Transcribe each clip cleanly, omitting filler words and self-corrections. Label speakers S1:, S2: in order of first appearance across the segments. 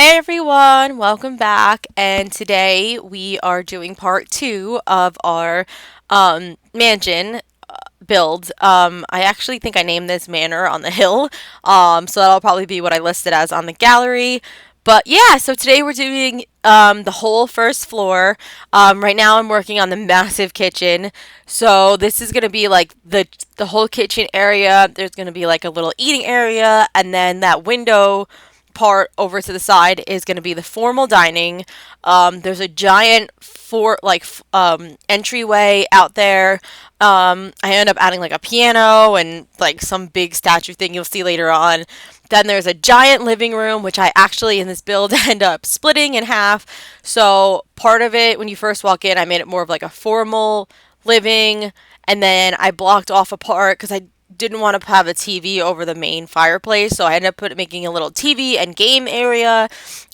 S1: Hey everyone, welcome back. And today we are doing part two of our mansion build. I actually think I named this Manor on the Hill, so that'll probably be what I listed as on the gallery. But yeah, so today we're doing the whole first floor. Right now I'm working on the massive kitchen. So this is gonna be like the whole kitchen area. There's gonna be like a little eating area, and then that window part over to the side is going to be the formal dining. There's a giant entryway out there. I end up adding like a piano and like some big statue thing you'll see later on. Then there's a giant living room, which I actually in this build end up splitting in half. So part of it, when you first walk in, I made it more of like a formal living, and then I blocked off a part because I didn't want to have a TV over the main fireplace, so I ended up making a little TV and game area.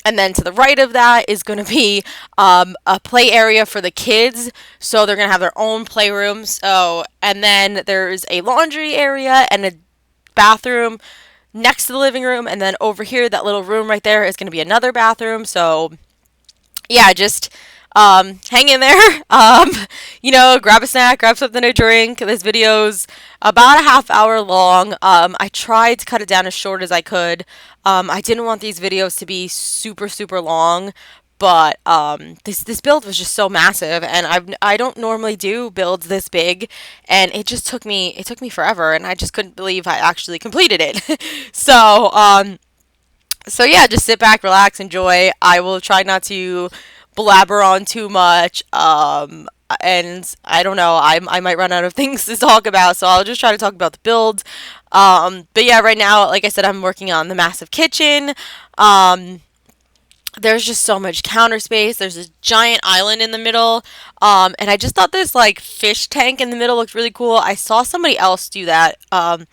S1: And then to the right of that is going to be a play area for the kids, so they're going to have their own playroom. So, and then there's a laundry area and a bathroom next to the living room, and then over here, that little room right there is going to be another bathroom. So yeah, just hang in there. Grab a snack, grab something to drink. This video's about a half hour long. I tried to cut it down as short as I could. I didn't want these videos to be super, super long, but this build was just so massive, and I don't normally do builds this big, and it took me forever, and I just couldn't believe I actually completed it. So yeah, just sit back, relax, enjoy. I will try not to blabber on too much. And I don't know, I might run out of things to talk about, so I'll just try to talk about the build. But yeah, right now, like I said, I'm working on the massive kitchen. There's just so much counter space. There's this giant island in the middle. And I just thought this like fish tank in the middle looked really cool. I saw somebody else do that. I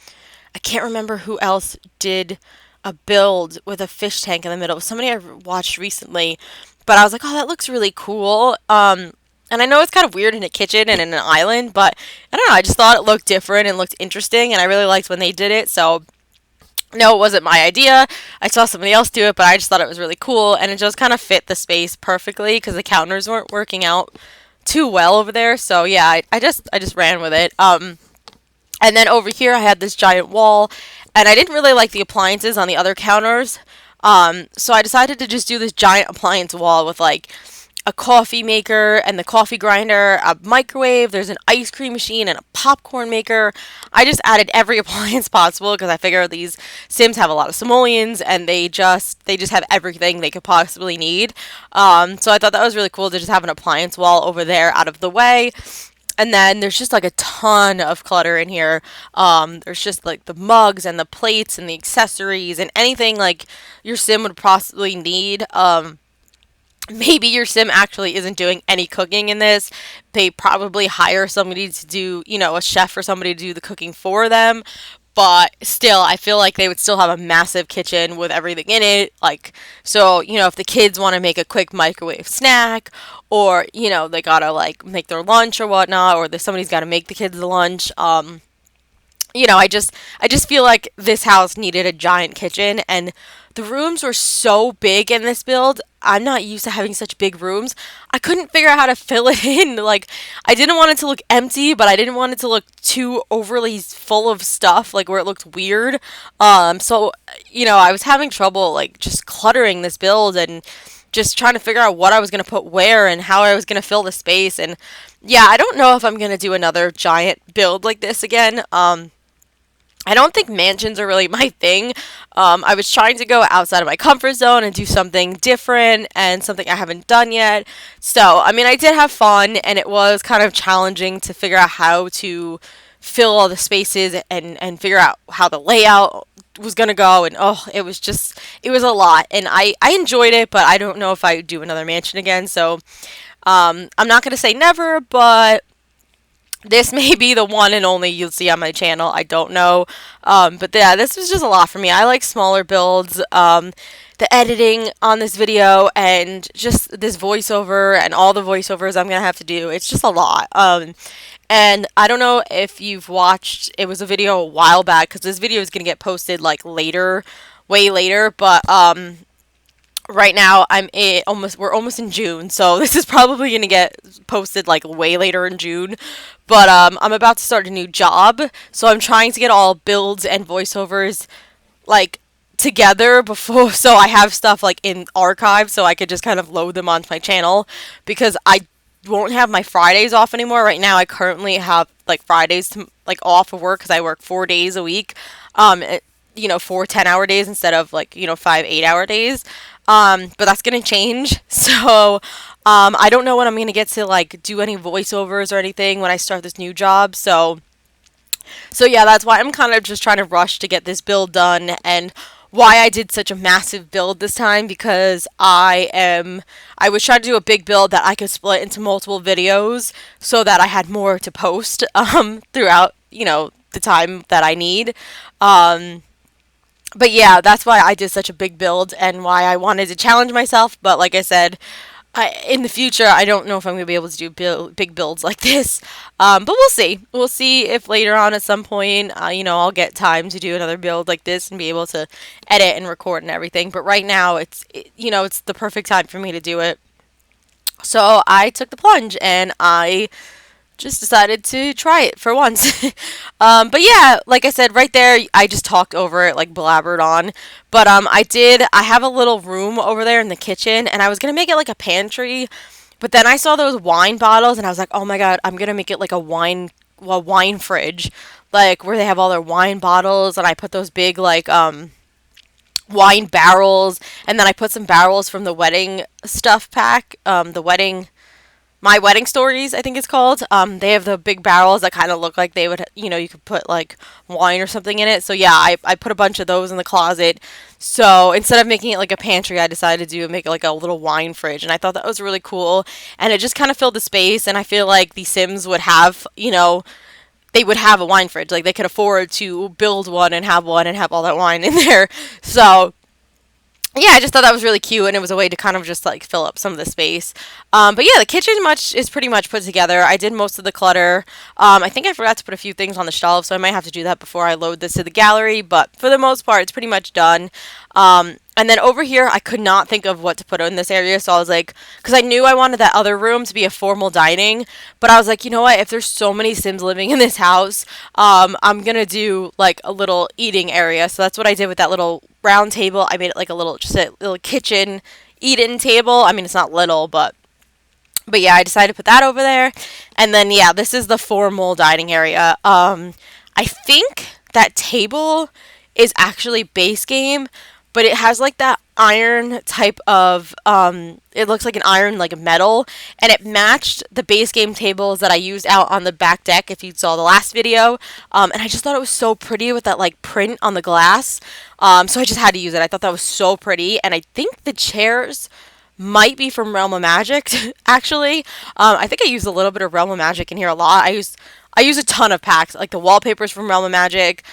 S1: can't remember who else did a build with a fish tank in the middle. It was somebody I watched recently, but I was like, oh, that looks really cool. And I know it's kind of weird in a kitchen and in an island, but I don't know. I just thought it looked different and looked interesting, and I really liked when they did it. So no, it wasn't my idea. I saw somebody else do it, but I just thought it was really cool, and it just kind of fit the space perfectly because the counters weren't working out too well over there. So yeah, I just ran with it. And then over here, I had this giant wall, and I didn't really like the appliances on the other counters. So I decided to just do this giant appliance wall with like a coffee maker and the coffee grinder, a microwave, there's an ice cream machine and a popcorn maker. I just added every appliance possible because I figure these Sims have a lot of simoleons, and they just have everything they could possibly need. So I thought that was really cool to just have an appliance wall over there out of the way. And then there's just like a ton of clutter in here. There's just like the mugs and the plates and the accessories and anything like your sim would possibly need. Maybe your sim actually isn't doing any cooking in this. They probably hire somebody to do, a chef or somebody to do the cooking for them. But still, I feel like they would still have a massive kitchen with everything in it. Like, so, if the kids want to make a quick microwave snack, or, they gotta, like, make their lunch or whatnot, or somebody's gotta make the kids the lunch, I just feel like this house needed a giant kitchen, and the rooms were so big in this build. I'm not used to having such big rooms. I couldn't figure out how to fill it in. Like, I didn't want it to look empty, but I didn't want it to look too overly full of stuff, like where it looked weird. I was having trouble like just cluttering this build and just trying to figure out what I was going to put where and how I was going to fill the space. And yeah, I don't know if I'm going to do another giant build like this again. I don't think mansions are really my thing. I was trying to go outside of my comfort zone and do something different and something I haven't done yet. So, I mean, I did have fun, and it was kind of challenging to figure out how to fill all the spaces and figure out how the layout was going to go. And it was a lot. And I enjoyed it, but I don't know if I would do another mansion again. So, I'm not going to say never, but this may be the one and only you'll see on my channel. I don't know. But yeah, this was just a lot for me. I like smaller builds. The editing on this video and just this voiceover and all the voiceovers I'm going to have to do. It's just a lot. And I don't know if you've watched, it was a video a while back because this video is going to get posted like later, way later. But Right now we're almost in June, so this is probably gonna get posted like way later in June. But I'm about to start a new job, so I'm trying to get all builds and voiceovers like together before, so I have stuff like in archive so I could just kind of load them onto my channel, because I won't have my Fridays off anymore. Right now I currently have like Fridays to, like off of work because I work 4 days a week. You know, 4 10-hour days instead of like, you know, 5 8-hour days. But that's gonna change. So I don't know when I'm gonna get to like do any voiceovers or anything when I start this new job. So yeah, that's why I'm kind of just trying to rush to get this build done, and why I did such a massive build this time, because I was trying to do a big build that I could split into multiple videos so that I had more to post throughout, you know, the time that I need. Um but yeah, that's why I did such a big build and why I wanted to challenge myself. But like I said, in the future, I don't know if I'm going to be able to do big builds like this. But we'll see. We'll see if later on at some point, you know, I'll get time to do another build like this and be able to edit and record and everything. But right now, you know, it's the perfect time for me to do it. So I took the plunge and I just decided to try it for once. But yeah, like I said, right there, I just talked over it, like blabbered on. But I have a little room over there in the kitchen, and I was gonna make it like a pantry, but then I saw those wine bottles, and I was like, oh my god, I'm gonna make it like a wine fridge, like where they have all their wine bottles, and I put those big like wine barrels, and then I put some barrels from the wedding stuff pack, the wedding my wedding stories, I think it's called. They have the big barrels that kind of look like they would, you know, you could put like wine or something in it. So yeah, I put a bunch of those in the closet. So instead of making it like a pantry, I decided to make it like a little wine fridge, and I thought that was really cool. And it just kind of filled the space. And I feel like the Sims would have, you know, they would have a wine fridge. Like they could afford to build one and have all that wine in there. So yeah, I just thought that was really cute, and it was a way to kind of just like fill up some of the space. But yeah, the kitchen much is pretty much put together. I did most of the clutter. I think I forgot to put a few things on the shelf, so I might have to do that before I load this to the gallery. But for the most part, it's pretty much done. And then over here, I could not think of what to put in this area, so I was like, because I knew I wanted that other room to be a formal dining, but I was like, you know what? If there's so many Sims living in this house, I'm gonna do like a little eating area. So that's what I did with that little round table. I made it like a little, just a little kitchen eat-in table. I mean, it's not little, but yeah, I decided to put that over there. And then yeah, this is the formal dining area. I think that table is actually base game, but it has like that iron type of it looks like an iron like metal, and it matched the base game tables that I used out on the back deck if you saw the last video. And I just thought it was so pretty with that like print on the glass. So I just had to use it. I thought that was so pretty, and I think the chairs might be from Realm of Magic actually. I think I used a little bit of Realm of Magic in here a lot. I use a ton of packs, like the wallpapers from Realm of Magic.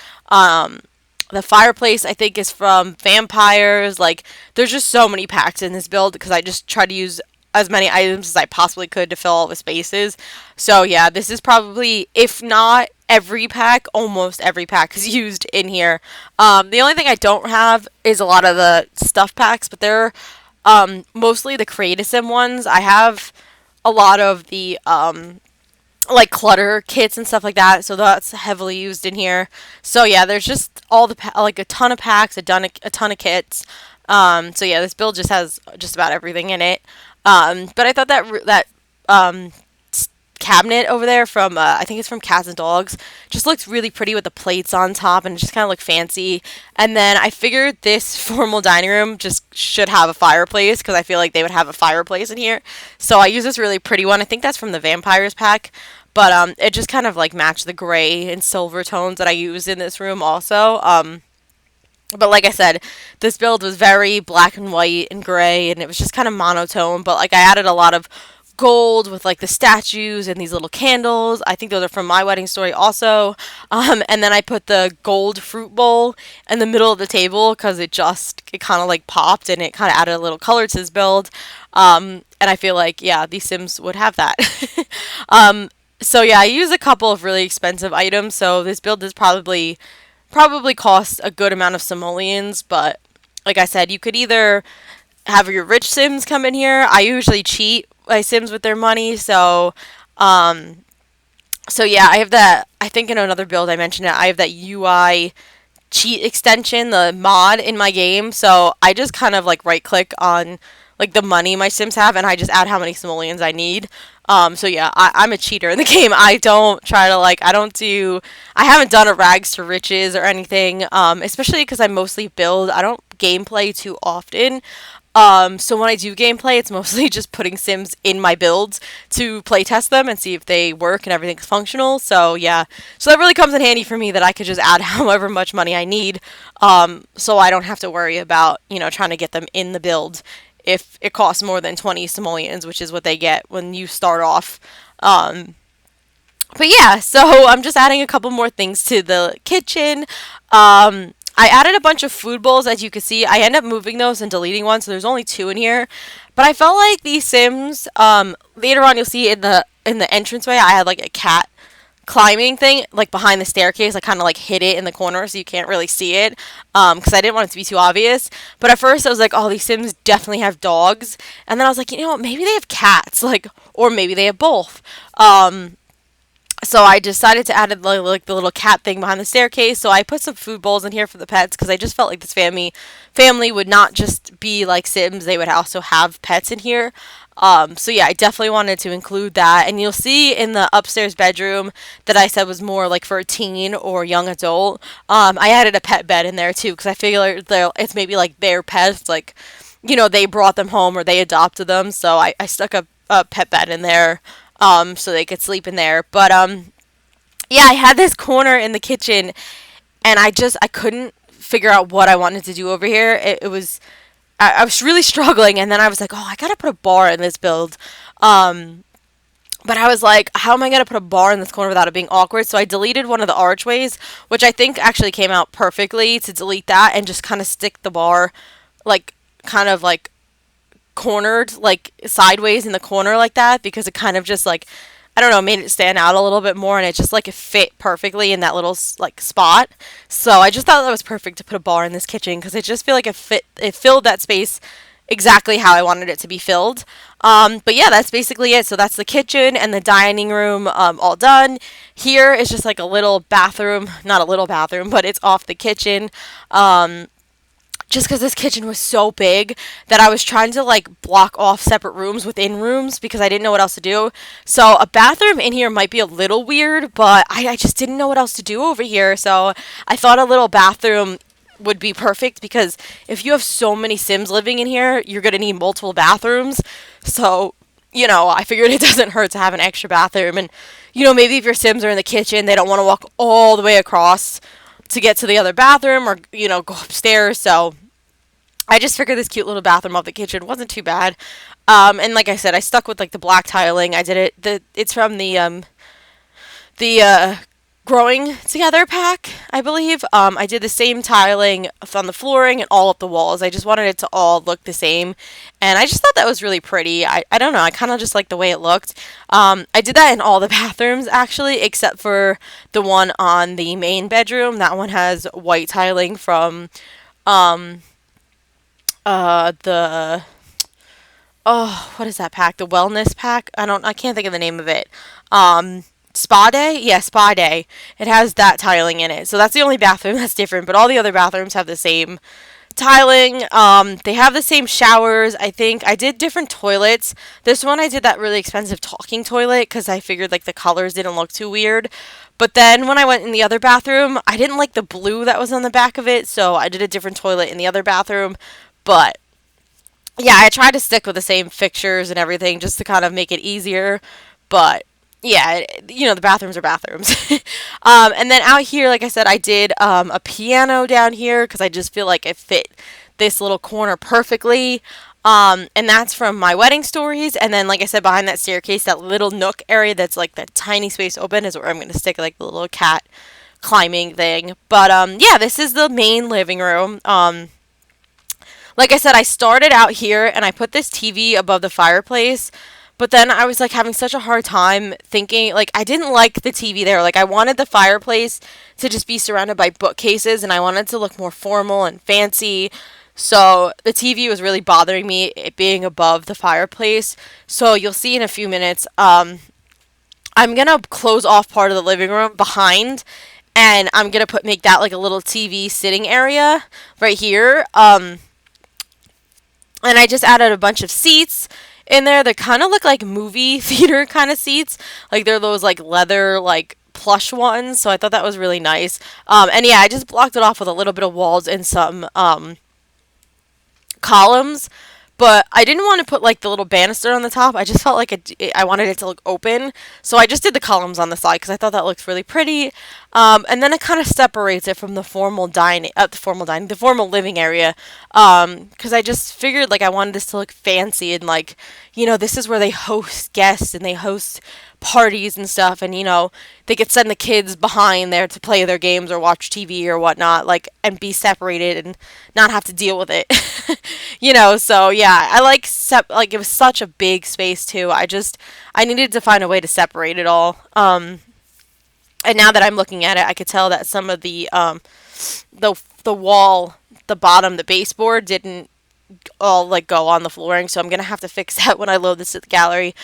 S1: The fireplace, I think, is from Vampires. Like, there's just so many packs in this build because I just tried to use as many items as I possibly could to fill all the spaces. So, yeah, this is probably, if not every pack, almost every pack is used in here. The only thing I don't have is a lot of the stuff packs, but they're mostly the Create a Sim ones. I have a lot of the like clutter kits and stuff like that, so that's heavily used in here. So yeah, there's just all the like a ton of packs, a ton of kits. So yeah, this build just has just about everything in it. But I thought that cabinet over there from I think it's from Cats and Dogs just looks really pretty with the plates on top, and it just kind of look fancy. And then I figured this formal dining room just should have a fireplace because I feel like they would have a fireplace in here. So I use this really pretty one. I think that's from the Vampires pack, but it just kind of like matched the gray and silver tones that I use in this room also. But like I said, this build was very black and white and gray, and it was just kind of monotone. But like I added a lot of gold with like the statues and these little candles. I think those are from my wedding story also. And then I put the gold fruit bowl in the middle of the table because it kind of like popped, and it kind of added a little color to this build. And I feel like, yeah, these Sims would have that. So yeah, I use a couple of really expensive items. So this build is probably cost a good amount of simoleons, but like I said, you could either have your rich Sims come in here. I usually cheat my Sims with their money, um, so yeah, I have that. I think in another build I mentioned it. I have that UI cheat extension, the mod in my game. So I just kind of like right click on like the money my Sims have, and I just add how many simoleons I need. So yeah, I'm a cheater in the game. I don't try to like, I don't do, I haven't done a rags to riches or anything. Especially because I mostly build. I don't gameplay too often. So when I do gameplay, it's mostly just putting Sims in my builds to play test them and see if they work and everything's functional. So yeah, so that really comes in handy for me that I could just add however much money I need, so I don't have to worry about trying to get them in the build if it costs more than 20 simoleons, which is what they get when you start off. Um, but yeah, so I'm just adding a couple more things to the kitchen. I added a bunch of food bowls, as you can see. I end up moving those and deleting one, so there's only two in here. But I felt like these Sims. Later on, you'll see in the entranceway, I had like a cat climbing thing like behind the staircase. I kind of like hid it in the corner so you can't really see it, because I didn't want it to be too obvious. But at first I was like, oh, these Sims definitely have dogs, and then I was like, maybe they have cats, like, or maybe they have both. So I decided to add like the little cat thing behind the staircase. So I put some food bowls in here for the pets because I just felt like this family would not just be like Sims; they would also have pets in here. So yeah, I definitely wanted to include that. And you'll see in the upstairs bedroom that I said was more like for a teen or young adult. I added a pet bed in there too because I figured it's maybe like their pets, like they brought them home or they adopted them. So I stuck a pet bed in there, so they could sleep in there. But yeah, I had this corner in the kitchen, and I couldn't figure out what I wanted to do over here. It was I was really struggling, and then I was like, oh, I gotta put a bar in this build. Um, but I was like, how am I gonna put a bar in this corner without it being awkward? So I deleted one of the archways, which I think actually came out perfectly to delete that and just kind of stick the bar, like kind of like cornered like sideways in the corner like that, because it kind of just like, I don't know, made it stand out a little bit more, and it just like it fit perfectly in that little like spot. So I just thought that was perfect to put a bar in this kitchen because I just feel like it filled that space exactly how I wanted it to be filled. But yeah, that's basically it. So that's the kitchen and the dining room, all done. Here is just like a little bathroom, not a little bathroom, but it's off the kitchen. Just because this kitchen was so big that I was trying to like block off separate rooms within rooms because I didn't know what else to do. So a bathroom in here might be a little weird, but I just didn't know what else to do over here. So I thought a little bathroom would be perfect because if you have so many Sims living in here, you're going to need multiple bathrooms. So, I figured it doesn't hurt to have an extra bathroom. And, maybe if your Sims are in the kitchen, they don't want to walk all the way across to get to the other bathroom or, go upstairs. So I just figured this cute little bathroom off the kitchen wasn't too bad. And like I said, I stuck with like the black tiling. I did it. It's from the growing together pack, I believe. I did the same tiling on the flooring and all up the walls. I just wanted it to all look the same, and I just thought that was really pretty. I don't know. I kind of just like the way it looked. I did that in all the bathrooms actually, except for the one on the main bedroom. That one has white tiling from um the, oh, what is that pack? The wellness pack? I can't think of the name of it. Spa Day? Yeah, Spa Day. It has that tiling in it. So that's the only bathroom that's different, but all the other bathrooms have the same tiling. They have the same showers. I think I did different toilets. This one I did that really expensive talking toilet because I figured like the colors didn't look too weird. But then when I went in the other bathroom, I didn't like the blue that was on the back of it, so I did a different toilet in the other bathroom. But yeah, I tried to stick with the same fixtures and everything just to kind of make it easier. But yeah, the bathrooms are bathrooms. And then out here, like I said, I did a piano down here because I just feel like it fit this little corner perfectly. And that's from my wedding stories. And then, like I said, behind that staircase, that little nook area that's like that tiny space open is where I'm going to stick like the little cat climbing thing. But yeah, this is the main living room. Like I said, I started out here and I put this TV above the fireplace, but then I was like having such a hard time thinking, like, I didn't like the TV there. Like, I wanted the fireplace to just be surrounded by bookcases and I wanted to look more formal and fancy. So the TV was really bothering me, it being above the fireplace. So you'll see in a few minutes, I'm gonna close off part of the living room behind, and I'm gonna make that like a little TV sitting area right here. And I just added a bunch of seats in there that kind of look like movie theater kind of seats. Like they're those like leather like plush ones. So I thought that was really nice. And yeah, I just blocked it off with a little bit of walls and some columns, but I didn't want to put like the little banister on the top. I just felt like I wanted it to look open, so I just did the columns on the side because I thought that looked really pretty. And then it kind of separates it from the formal the formal living area. Because I just figured like I wanted this to look fancy and like, this is where they host guests and they host parties and stuff, and they could send the kids behind there to play their games or watch TV or whatnot, like, and be separated and not have to deal with it. So yeah, I like it was such a big space too. I needed to find a way to separate it all. And now that I'm looking at it, I could tell that some of the wall, the bottom, the baseboard didn't all like go on the flooring, so I'm gonna have to fix that when I load this at the gallery.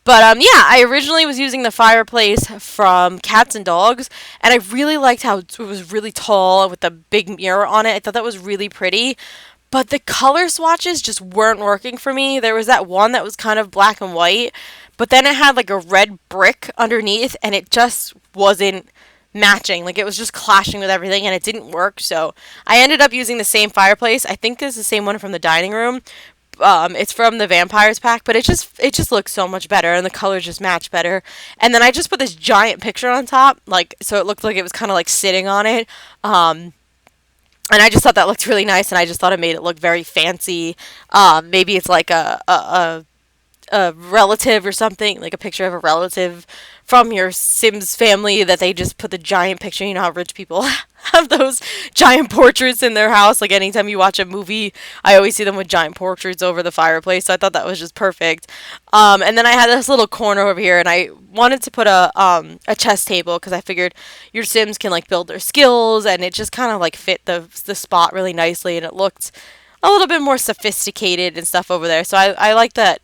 S1: But yeah, I originally was using the fireplace from Cats and Dogs, and I really liked how it was really tall with the big mirror on it. I thought that was really pretty. But the color swatches just weren't working for me. There was that one that was kind of black and white, but then it had like a red brick underneath, and it just wasn't matching. Like it was just clashing with everything, and it didn't work. So I ended up using the same fireplace. I think this is the same one from the dining room. It's from the Vampires pack, but it just looks so much better, and the colors just match better. And then I just put this giant picture on top, like so it looked like it was kind of like sitting on it. And I just thought that looked really nice, and I just thought it made it look very fancy. Maybe it's like a relative or something, like a picture of a relative from your Sims family that they just put the giant picture. You know how rich people have those giant portraits in their house. Like anytime you watch a movie, I always see them with giant portraits over the fireplace. So I thought that was just perfect. And then I had this little corner over here, and I wanted to put a chess table because I figured your Sims can like build their skills, and it just kind of like fit the spot really nicely, and it looked a little bit more sophisticated and stuff over there. So I like that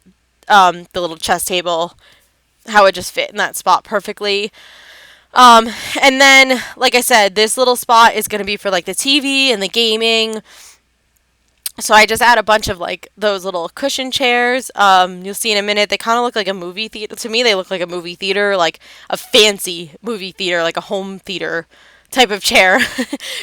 S1: the little chess table, how it just fit in that spot perfectly. And then, like I said, this little spot is going to be for like the TV and the gaming. So I just add a bunch of like those little cushion chairs. You'll see in a minute. They kind of look like a movie theater. To me, they look like a movie theater, like a fancy movie theater, like a home theater type of chair.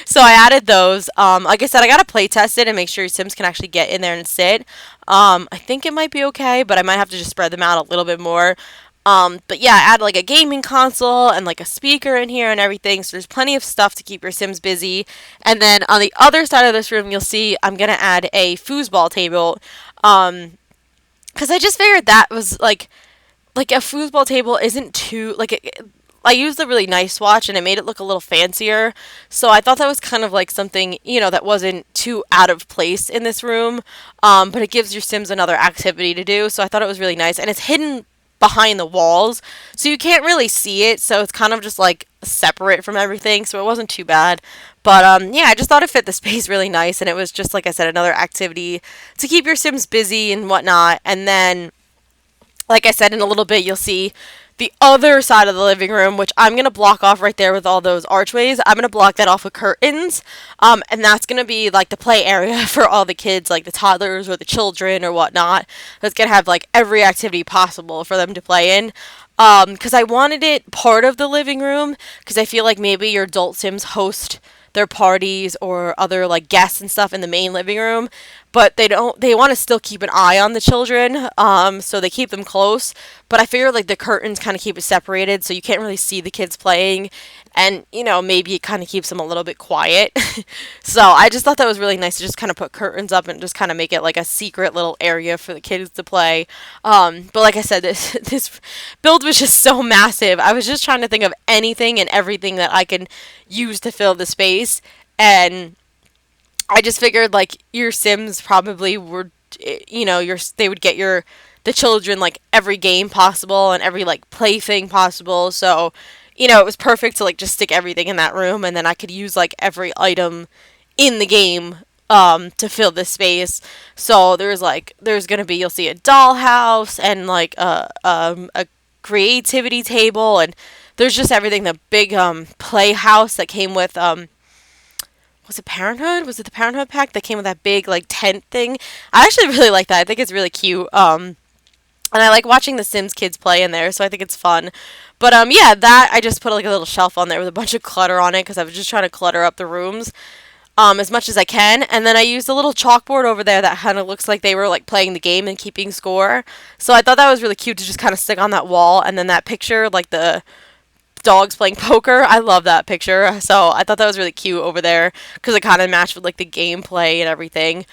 S1: So I added those. Like I said, I gotta play test it and make sure your Sims can actually get in there and sit. I think it might be okay, but I might have to just spread them out a little bit more. But yeah, I added like a gaming console and like a speaker in here and everything. So there's plenty of stuff to keep your Sims busy. And then on the other side of this room, you'll see I'm gonna add a foosball table. Because I just figured that was like a foosball table isn't too I used a really nice swatch and it made it look a little fancier. So I thought that was kind of like something, that wasn't too out of place in this room. But it gives your Sims another activity to do. So I thought it was really nice. And it's hidden behind the walls, so you can't really see it. So it's kind of just like separate from everything. So it wasn't too bad. But yeah, I just thought it fit the space really nice. And it was just, like I said, another activity to keep your Sims busy and whatnot. And then, like I said, in a little bit, you'll see the other side of the living room, which I'm going to block off right there with all those archways. I'm going to block that off with curtains. And that's going to be like the play area for all the kids, like the toddlers or the children or whatnot. That's going to have like every activity possible for them to play in. Because I wanted it part of the living room, because I feel like maybe your adult Sims host their parties or other like guests and stuff in the main living room, but they want to still keep an eye on the children, so they keep them close. But I figure like the curtains kind of keep it separated, so you can't really see the kids playing, and maybe it kind of keeps them a little bit quiet. So I just thought that was really nice to just kind of put curtains up and just kind of make it like a secret little area for the kids to play. But like I said, this build was just so massive. I was just trying to think of anything and everything that I can use to fill the space, and I just figured like your Sims probably were, they would get the children like every game possible and every like plaything possible. So, it was perfect to like just stick everything in that room, and then I could use like every item in the game to fill this space. So there's gonna be, you'll see a dollhouse and like a creativity table, and there's just everything. The big playhouse that came with was it Parenthood? Was it the Parenthood pack that came with that big like tent thing? I actually really like that. I think it's really cute. And I like watching the Sims kids play in there, so I think it's fun. But yeah, that I just put like a little shelf on there with a bunch of clutter on it because I was just trying to clutter up the rooms as much as I can. And then I used a little chalkboard over there that kind of looks like they were like playing the game and keeping score. So I thought that was really cute to just kind of stick on that wall. And then that picture, like the dogs playing poker, I love that picture. So I thought that was really cute over there because it kind of matched with like the gameplay and everything.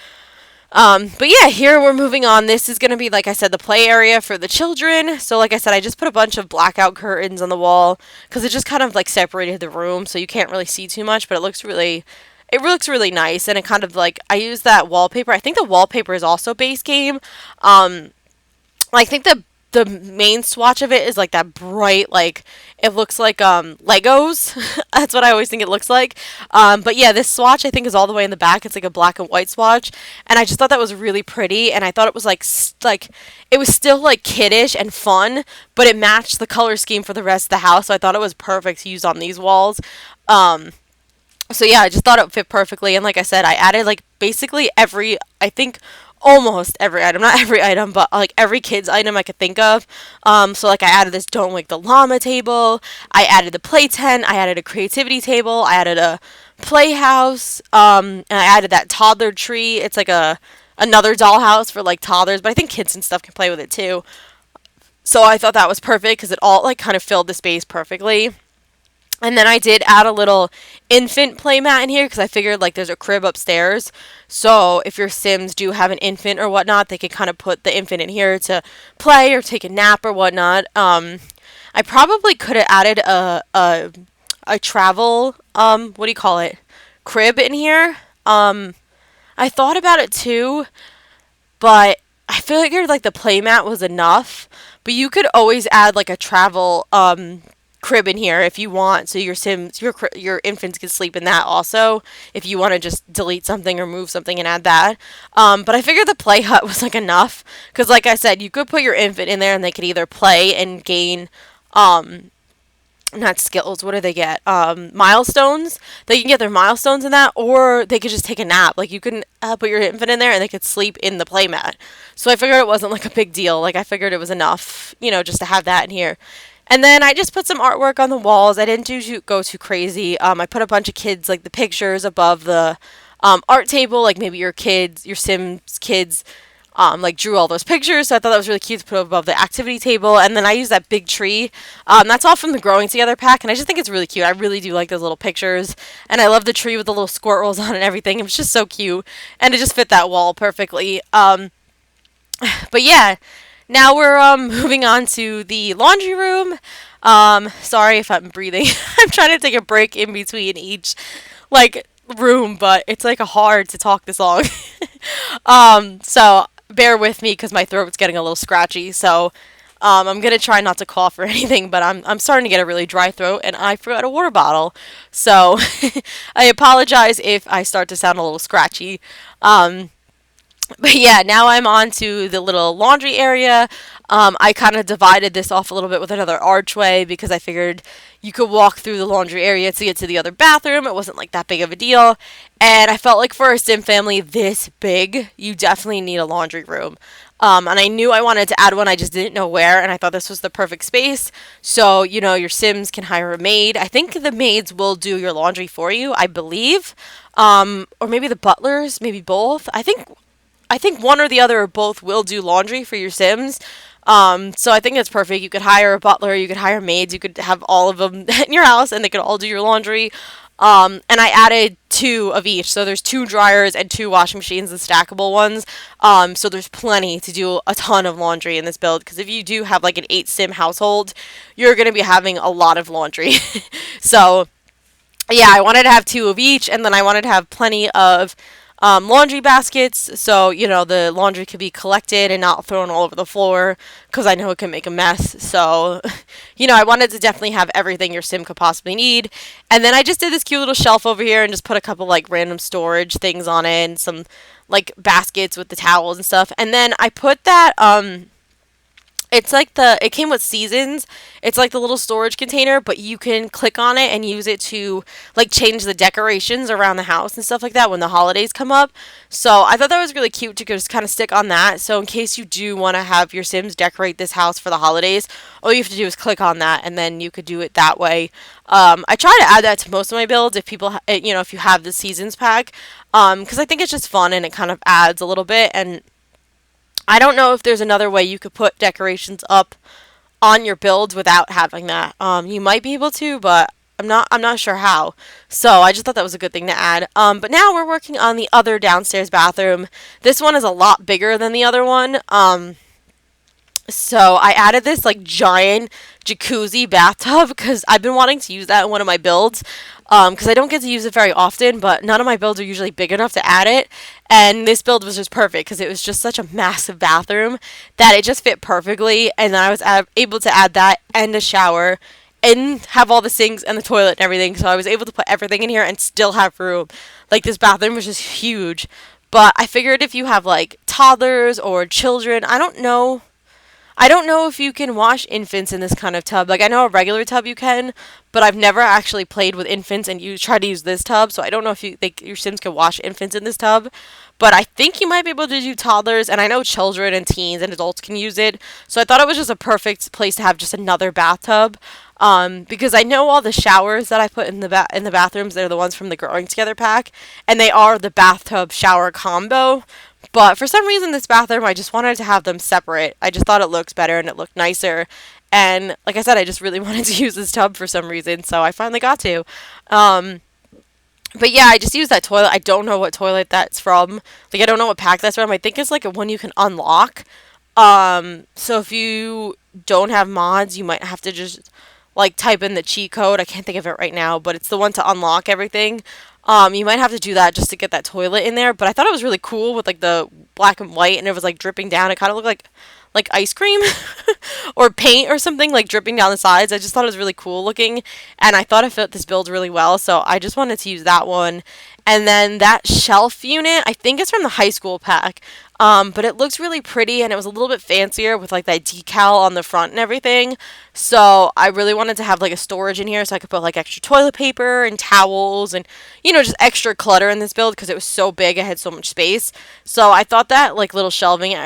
S1: But yeah, here we're moving on. This is going to be, like I said, the play area for the children. So like I said, I just put a bunch of blackout curtains on the wall because it just kind of like separated the room so you can't really see too much, but it looks really nice. And it kind of like, I use that wallpaper. I think the wallpaper is also base game. I think the main swatch of it is like that bright, like it looks like Legos. That's what I always think it looks like. But yeah, this swatch I think is all the way in the back. It's like a black and white swatch, and I just thought that was really pretty. And I thought it was like it was still like kiddish and fun, but it matched the color scheme for the rest of the house. So I thought it was perfect to use on these walls. So yeah, I just thought it fit perfectly. And like I said, I added like basically every, I think almost every item, not every item, but like every kid's item I could think of. So like I added this don't wake the llama table, I added the play tent, I added a creativity table, I added a playhouse, and I added that toddler tree. It's like another dollhouse for like toddlers, but I think kids and stuff can play with it too. So I thought that was perfect because it all like kind of filled the space perfectly. And then I did add a little infant playmat in here because I figured like there's a crib upstairs. So if your Sims do have an infant or whatnot, they can kind of put the infant in here to play or take a nap or whatnot. I probably could have added a travel what do you call it, crib in here. I thought about it too, but I figured like the playmat was enough. But you could always add like a travel crib in here if you want, so your Sims, your infants can sleep in that also. If you want to just delete something or move something and add that, but I figured the play hut was like enough because, like I said, you could put your infant in there and they could either play and gain not skills. What do they get? Milestones. They can get their milestones in that, or they could just take a nap. Like you can put your infant in there and they could sleep in the playmat. So I figured it wasn't like a big deal. Like I figured it was enough, just to have that in here. And then I just put some artwork on the walls. I didn't go too crazy. I put a bunch of kids, like the pictures above the art table, like maybe your kids, your Sims kids, like drew all those pictures. So I thought that was really cute to put above the activity table. And then I used that big tree. That's all from the Growing Together pack, and I just think it's really cute. I really do like those little pictures, and I love the tree with the little squirrels on it and everything. It was just so cute, and it just fit that wall perfectly. But yeah. Now we're moving on to the laundry room. Sorry if I'm breathing. I'm trying to take a break in between each like room, but it's like hard to talk this long. So bear with me because my throat's getting a little scratchy. So I'm gonna try not to cough or anything, but I'm starting to get a really dry throat, and I forgot a water bottle. So I apologize if I start to sound a little scratchy. But yeah, now I'm on to the little laundry area. I kind of divided this off a little bit with another archway because I figured you could walk through the laundry area to get to the other bathroom. It wasn't like that big of a deal. And I felt like for a Sim family this big, you definitely need a laundry room. And I knew I wanted to add one, I just didn't know where, and I thought this was the perfect space. So, your Sims can hire a maid. I think the maids will do your laundry for you, I believe. Or maybe the butlers, maybe both. I think one or the other or both will do laundry for your Sims. So I think it's perfect. You could hire a butler, you could hire maids, you could have all of them in your house and they could all do your laundry. And I added 2 of each. So there's 2 dryers and 2 washing machines, the stackable ones. So there's plenty to do a ton of laundry in this build. Because if you do have like an 8 Sim household, you're going to be having a lot of laundry. So yeah, I wanted to have 2 of each, and then I wanted to have plenty of laundry baskets, so the laundry could be collected and not thrown all over the floor, because I know it can make a mess. So I wanted to definitely have everything your sim could possibly need. And then I just did this cute little shelf over here and just put a couple like random storage things on it and some like baskets with the towels and stuff. And then I put that it's like it came with seasons. It's like the little storage container, but you can click on it and use it to like change the decorations around the house and stuff like that when the holidays come up. So I thought that was really cute to just kind of stick on that. So in case you do want to have your Sims decorate this house for the holidays, all you have to do is click on that, and then you could do it that way. I try to add that to most of my builds if people, if you have the seasons pack, because I think it's just fun and it kind of adds a little bit. And I don't know if there's another way you could put decorations up on your builds without having that. You might be able to, but I'm not sure how. So I just thought that was a good thing to add. But now we're working on the other downstairs bathroom. This one is a lot bigger than the other one. So I added this like giant jacuzzi bathtub because I've been wanting to use that in one of my builds. Because I don't get to use it very often, but none of my builds are usually big enough to add it. And this build was just perfect because it was just such a massive bathroom that it just fit perfectly. And then I was able to add that and a shower and have all the sinks and the toilet and everything. So I was able to put everything in here and still have room. Like this bathroom was just huge. But I figured if you have like toddlers or children, I don't know if you can wash infants in this kind of tub. Like, I know a regular tub you can, but I've never actually played with infants and you try to use this tub, so I don't know if your Sims can wash infants in this tub. But I think you might be able to do toddlers, and I know children and teens and adults can use it. So I thought it was just a perfect place to have just another bathtub. Because I know all the showers that I put in the bathrooms, they're the ones from the Growing Together pack, and they are the bathtub shower combo. But for some reason, this bathroom, I just wanted to have them separate. I just thought it looks better and it looked nicer. And like I said, I just really wanted to use this tub for some reason, so I finally got to. Um, but yeah, I just used that toilet. I don't know what toilet that's from. Like, I don't know what pack that's from. I think it's like a one you can unlock. So if you don't have mods, you might have to just like type in the cheat code. I can't think of it right now, but it's the one to unlock everything. You might have to do that just to get that toilet in there. But I thought it was really cool with like the black and white, and it was like dripping down. It kind of looked like ice cream or paint or something like dripping down the sides. I just thought it was really cool looking, and I thought it fit this build really well. So I just wanted to use that one. And then that shelf unit, I think it's from the high school pack. But it looks really pretty, and it was a little bit fancier with like that decal on the front and everything. So I really wanted to have like a storage in here so I could put like extra toilet paper and towels and just extra clutter in this build because it was so big. I had so much space. So I thought that like little shelving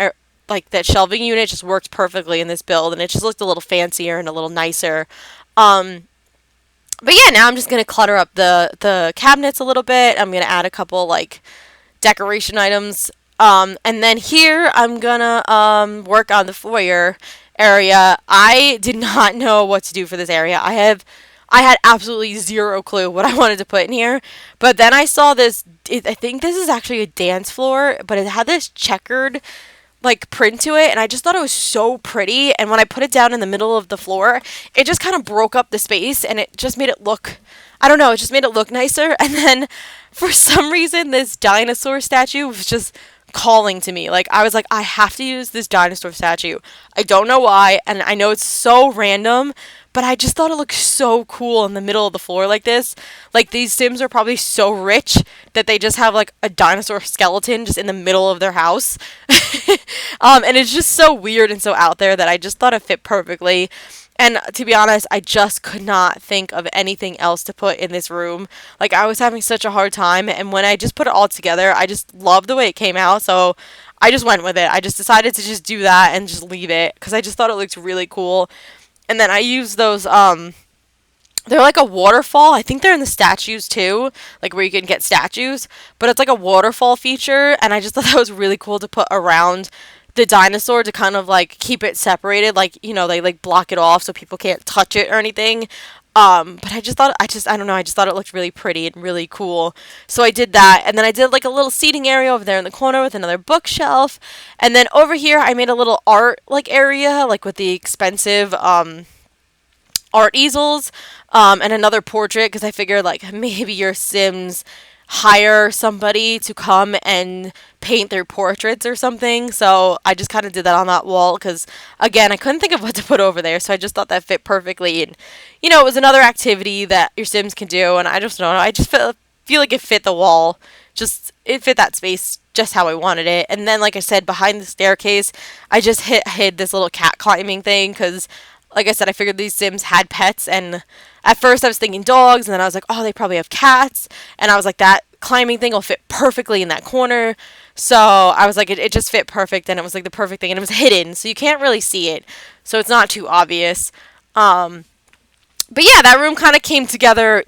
S1: like that shelving unit just worked perfectly in this build, and it just looked a little fancier and a little nicer. Um, but yeah, now I'm just gonna clutter up the cabinets a little bit. I'm gonna add a couple like decoration items. And then here I'm gonna work on the foyer area. I did not know what to do for this area. I had absolutely zero clue what I wanted to put in here. But then I saw this. I think this is actually a dance floor, but it had this checkered like print to it, and I just thought it was so pretty. And when I put it down in the middle of the floor, it just kind of broke up the space, and it just made it look, I don't know, it just made it look nicer. And then for some reason this dinosaur statue was just calling to me. Like, I was like, I have to use this dinosaur statue. I don't know why, and I know it's so random, but I just thought it looked so cool in the middle of the floor like this. Like, these Sims are probably so rich that they just have like a dinosaur skeleton just in the middle of their house. And it's just so weird and so out there that I just thought it fit perfectly. And to be honest, I just could not think of anything else to put in this room. Like, I was having such a hard time, and when I just put it all together, I just loved the way it came out, so I just went with it. I just decided to just do that and just leave it, because I just thought it looked really cool. And then I used those, they're like a waterfall. I think they're in the statues too, like where you can get statues, but it's like a waterfall feature, and I just thought that was really cool to put around the dinosaur to kind of like keep it separated, like they like block it off so people can't touch it or anything. But I don't know, I just thought it looked really pretty and really cool. So I did that, and then I did like a little seating area over there in the corner with another bookshelf, and then over here I made a little art like area, like with the expensive art easels, and another portrait because I figured like maybe your Sims hire somebody to come and paint their portraits or something. So I just kind of did that on that wall because, again, I couldn't think of what to put over there. So I just thought that fit perfectly. And, it was another activity that your Sims can do. And I just don't know. I just feel like it fit the wall. Just, it fit that space just how I wanted it. And then, like I said, behind the staircase, I just hid this little cat climbing thing because, like I said, I figured these Sims had pets, and at first I was thinking dogs, and then I was like, oh, they probably have cats, and I was like, that climbing thing will fit perfectly in that corner. So I was like, it just fit perfect, and it was like the perfect thing, and it was hidden, so you can't really see it, so it's not too obvious. But yeah, that room kind of came together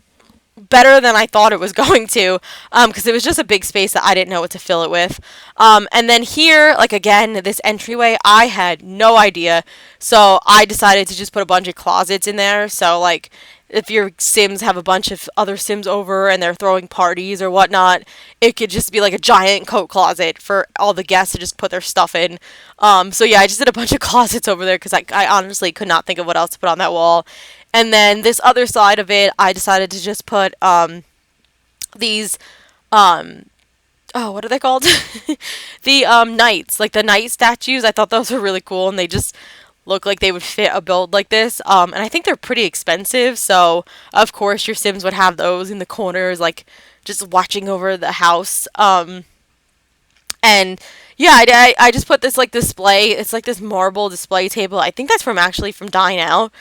S1: better than I thought it was going to, because it was just a big space that I didn't know what to fill it with. And then here, like again, this entryway, I had no idea, so I decided to just put a bunch of closets in there. So like, if your Sims have a bunch of other Sims over and they're throwing parties or whatnot, it could just be like a giant coat closet for all the guests to just put their stuff in. So yeah, I just did a bunch of closets over there because I honestly could not think of what else to put on that wall. And then this other side of it, I decided to just put these oh, what are they called? The knights, like the knight statues. I thought those were really cool, and they just look like they would fit a build like this. And I think they're pretty expensive, so of course your Sims would have those in the corners, like just watching over the house. And yeah, I just put this like display. It's like this marble display table. I think that's from Dine Out.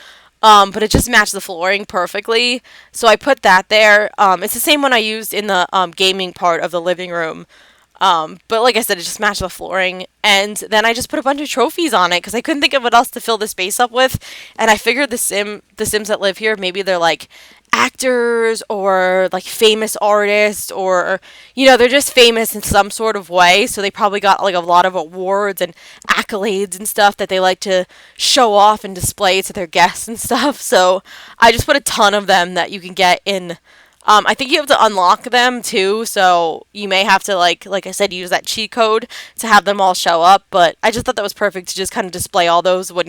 S1: But it just matched the flooring perfectly. So I put that there. It's the same one I used in the gaming part of the living room. But like I said, it just matched the flooring. And then I just put a bunch of trophies on it because I couldn't think of what else to fill the space up with. And I figured the Sims that live here, maybe they're like actors or like famous artists, or they're just famous in some sort of way, so they probably got like a lot of awards and accolades and stuff that they like to show off and display to their guests and stuff. So I just put a ton of them that you can get in. I think you have to unlock them too, so you may have to like I said, use that cheat code to have them all show up. But I just thought that was perfect to just kind of display all those when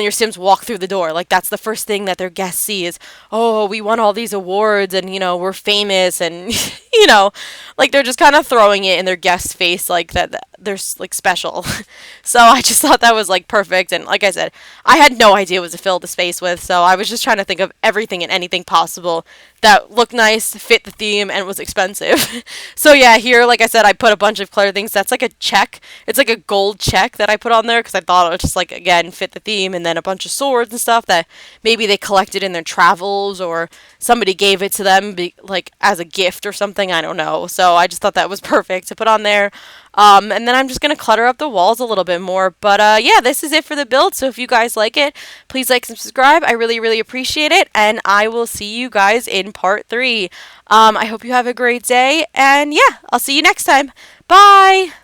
S1: your Sims walk through the door. Like, that's the first thing that their guests see is, oh, we won all these awards, and we're famous, and like they're just kind of throwing it in their guest's face, like that they're like special. So I just thought that was like perfect. And like I said, I had no idea what to fill the space with, so I was just trying to think of everything and anything possible that looked nice, fit the theme, and was expensive. So yeah, here, like I said, I put a bunch of clear things. That's like a check. It's like a gold check that I put on there because I thought it would just, like, again, fit the theme. And then a bunch of swords and stuff that maybe they collected in their travels, or somebody gave it to them like as a gift or something. I don't know. So I just thought that was perfect to put on there. And then I'm just going to clutter up the walls a little bit more. But yeah, this is it for the build. So if you guys like it, please like and subscribe. I really, really appreciate it. And I will see you guys in part 3. I hope you have a great day. And yeah, I'll see you next time. Bye!